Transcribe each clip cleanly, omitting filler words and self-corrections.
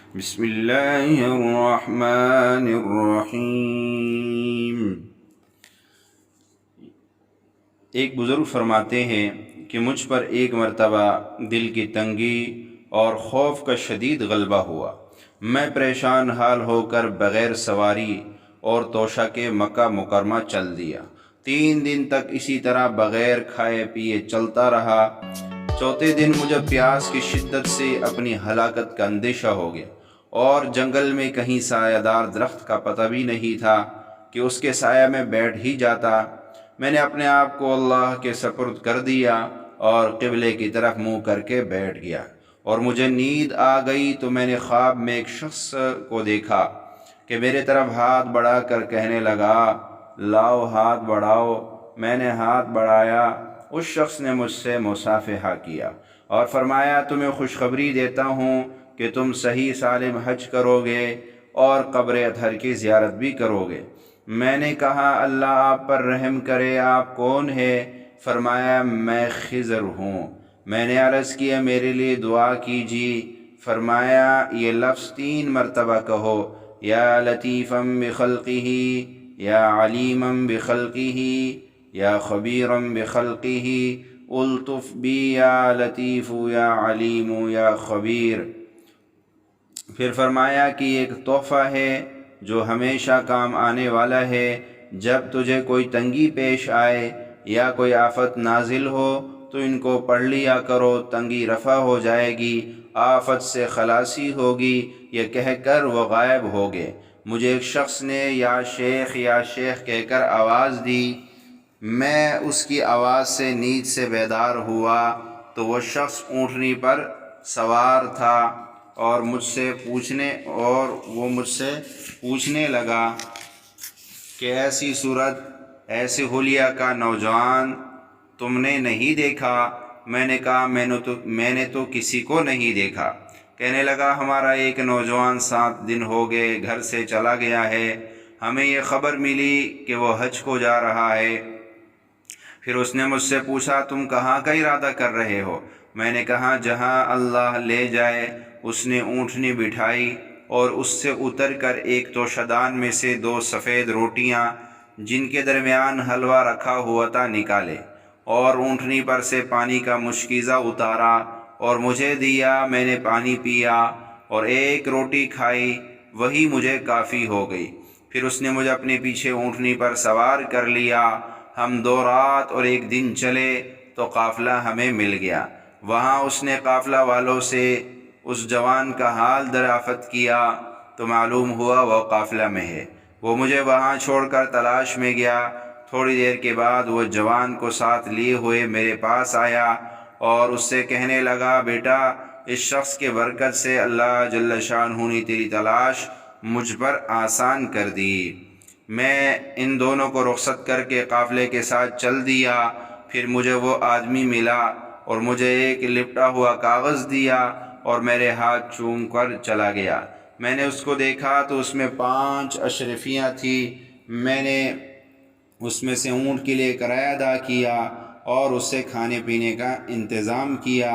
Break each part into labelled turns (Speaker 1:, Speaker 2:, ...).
Speaker 1: بسم اللہ الرحمن الرحیم۔ ایک بزرگ فرماتے ہیں کہ مجھ پر ایک مرتبہ دل کی تنگی اور خوف کا شدید غلبہ ہوا۔ میں پریشان حال ہو کر بغیر سواری اور توشہ کے مکہ مکرمہ چل دیا۔ 3 دن تک اسی طرح بغیر کھائے پیے چلتا رہا۔ چوتھے دن مجھے پیاس کی شدت سے اپنی ہلاکت کا اندیشہ ہو گیا، اور جنگل میں کہیں سایہ دار درخت کا پتہ بھی نہیں تھا کہ اس کے سایہ میں بیٹھ ہی جاتا۔ میں نے اپنے آپ کو اللہ کے سپرد کر دیا اور قبلے کی طرف منہ کر کے بیٹھ گیا، اور مجھے نیند آ گئی تو میں نے خواب میں ایک شخص کو دیکھا کہ میرے طرف ہاتھ بڑھا کر کہنے لگا، لاؤ ہاتھ بڑھاؤ۔ میں نے ہاتھ بڑھایا۔ اس شخص نے مجھ سے مصافحہ کیا اور فرمایا، تمہیں خوشخبری دیتا ہوں کہ تم صحیح سالم حج کرو گے اور قبر اطہر کی زیارت بھی کرو گے۔ میں نے کہا، اللہ آپ پر رحم کرے، آپ کون ہے؟ فرمایا، میں خضر ہوں۔ میں نے عرض کیا، میرے لیے دعا کیجیے۔ فرمایا، یہ لفظ 3 مرتبہ کہو، یا لطیفا بخلقہ، یا علیما بخلقہ، یا خبیرا بخلقہ، الطف بی یا لطیف یا علیم یا خبیر۔ پھر فرمایا کہ یہ ایک تحفہ ہے جو ہمیشہ کام آنے والا ہے۔ جب تجھے کوئی تنگی پیش آئے یا کوئی آفت نازل ہو تو ان کو پڑھ لیا کرو، تنگی رفع ہو جائے گی، آفت سے خلاصی ہوگی۔ یہ کہہ کر وہ غائب ہو گئے۔ مجھے ایک شخص نے یا شیخ کہہ کر آواز دی۔ میں اس کی آواز سے نیند سے بیدار ہوا تو وہ شخص اونٹنی پر سوار تھا، اور وہ مجھ سے پوچھنے لگا کہ ایسی صورت، ایسے حلیہ کا نوجوان تم نے نہیں دیکھا؟ میں نے کہا، میں نے تو کسی کو نہیں دیکھا۔ کہنے لگا، ہمارا ایک نوجوان 7 دن ہو گئے گھر سے چلا گیا ہے، ہمیں یہ خبر ملی کہ وہ حج کو جا رہا ہے۔ پھر اس نے مجھ سے پوچھا، تم کہاں کا ارادہ کر رہے ہو؟ میں نے کہا، جہاں اللہ لے جائے۔ اس نے اونٹنی بٹھائی اور اس سے اتر کر ایک توشہ دان میں سے 2 سفید روٹیاں جن کے درمیان حلوہ رکھا ہوا تھا نکالے، اور اونٹنی پر سے پانی کا مشکیزہ اتارا اور مجھے دیا۔ میں نے پانی پیا اور 1 روٹی کھائی، وہی مجھے کافی ہو گئی۔ پھر اس نے مجھے اپنے پیچھے اونٹنی پر سوار کر لیا۔ ہم 2 رات اور 1 دن چلے تو قافلہ ہمیں مل گیا۔ وہاں اس نے قافلہ والوں سے اس جوان کا حال دریافت کیا تو معلوم ہوا وہ قافلہ میں ہے۔ وہ مجھے وہاں چھوڑ کر تلاش میں گیا۔ تھوڑی دیر کے بعد وہ جوان کو ساتھ لیے ہوئے میرے پاس آیا اور اس سے کہنے لگا، بیٹا، اس شخص کے برکت سے اللہ جل شانہ نے تیری تلاش مجھ پر آسان کر دی۔ میں ان دونوں کو رخصت کر کے قافلے کے ساتھ چل دیا۔ پھر مجھے وہ آدمی ملا اور مجھے ایک لپٹا ہوا کاغذ دیا اور میرے ہاتھ چوم کر چلا گیا۔ میں نے اس کو دیکھا تو اس میں 5 اشرفیاں تھیں۔ میں نے اس میں سے اونٹ کے لیے کرایہ ادا کیا اور اس سے کھانے پینے کا انتظام کیا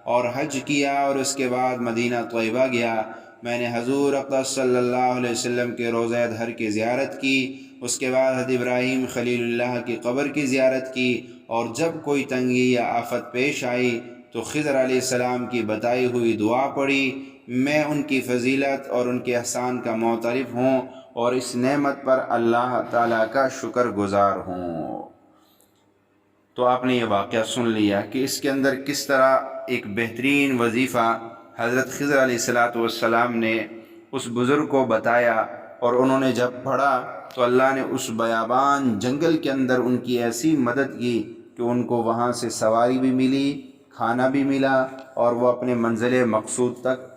Speaker 1: اور حج کیا، اور اس کے بعد مدینہ طیبہ گیا۔ میں نے حضور اقدس صلی اللہ علیہ وسلم کے روضہ اطہر کی زیارت کی، اس کے بعد حضرت ابراہیم خلیل اللہ کی قبر کی زیارت کی، اور جب کوئی تنگی یا آفت پیش آئی تو خضر علیہ السلام کی بتائی ہوئی دعا پڑھی۔ میں ان کی فضیلت اور ان کے احسان کا معترف ہوں اور اس نعمت پر اللہ تعالیٰ کا شکر گزار ہوں۔ تو آپ نے یہ واقعہ سن لیا کہ اس کے اندر کس طرح ایک بہترین وظیفہ حضرت خضر علیہ السلام نے اس بزرگ کو بتایا، اور انہوں نے جب پڑھا تو اللہ نے اس بیابان جنگل کے اندر ان کی ایسی مدد کی کہ ان کو وہاں سے سواری بھی ملی، کھانا بھی ملا، اور وہ اپنے منزل مقصود تک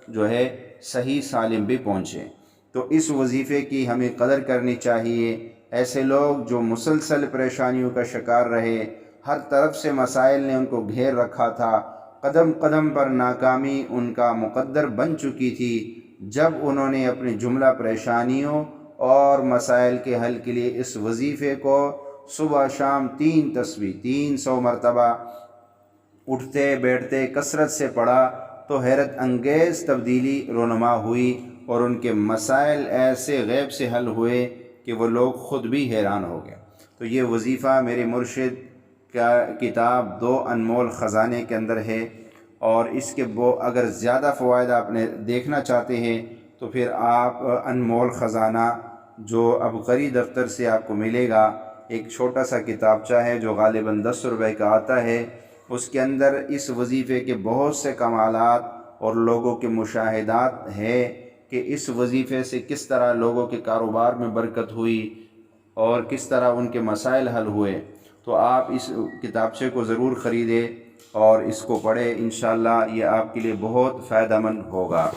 Speaker 1: صحیح سالم بھی پہنچے۔ تو اس وظیفے کی ہمیں قدر کرنی چاہیے۔ ایسے لوگ جو مسلسل پریشانیوں کا شکار رہے، ہر طرف سے مسائل نے ان کو گھیر رکھا تھا، قدم قدم پر ناکامی ان کا مقدر بن چکی تھی، جب انہوں نے اپنی جملہ پریشانیوں اور مسائل کے حل کے لیے اس وظیفے کو صبح شام 300 مرتبہ اٹھتے بیٹھتے کثرت سے پڑھا، تو حیرت انگیز تبدیلی رونما ہوئی اور ان کے مسائل ایسے غیب سے حل ہوئے کہ وہ لوگ خود بھی حیران ہو گئے۔ تو یہ وظیفہ میرے مرشد کا کتاب 2 انمول خزانے کے اندر ہے، اور اس کے اگر زیادہ فوائد آپ نے دیکھنا چاہتے ہیں تو پھر آپ انمول خزانہ جو عبقری دفتر سے آپ کو ملے گا، ایک چھوٹا سا کتابچہ ہے جو غالباً 10 روپے کا آتا ہے، اس کے اندر اس وظیفے کے بہت سے کمالات اور لوگوں کے مشاہدات ہے کہ اس وظیفے سے کس طرح لوگوں کے کاروبار میں برکت ہوئی اور کس طرح ان کے مسائل حل ہوئے۔ تو آپ اس کتابچے کو ضرور خریدیں اور اس کو پڑھیں، انشاءاللہ یہ آپ کے لیے بہت فائدہ مند ہوگا۔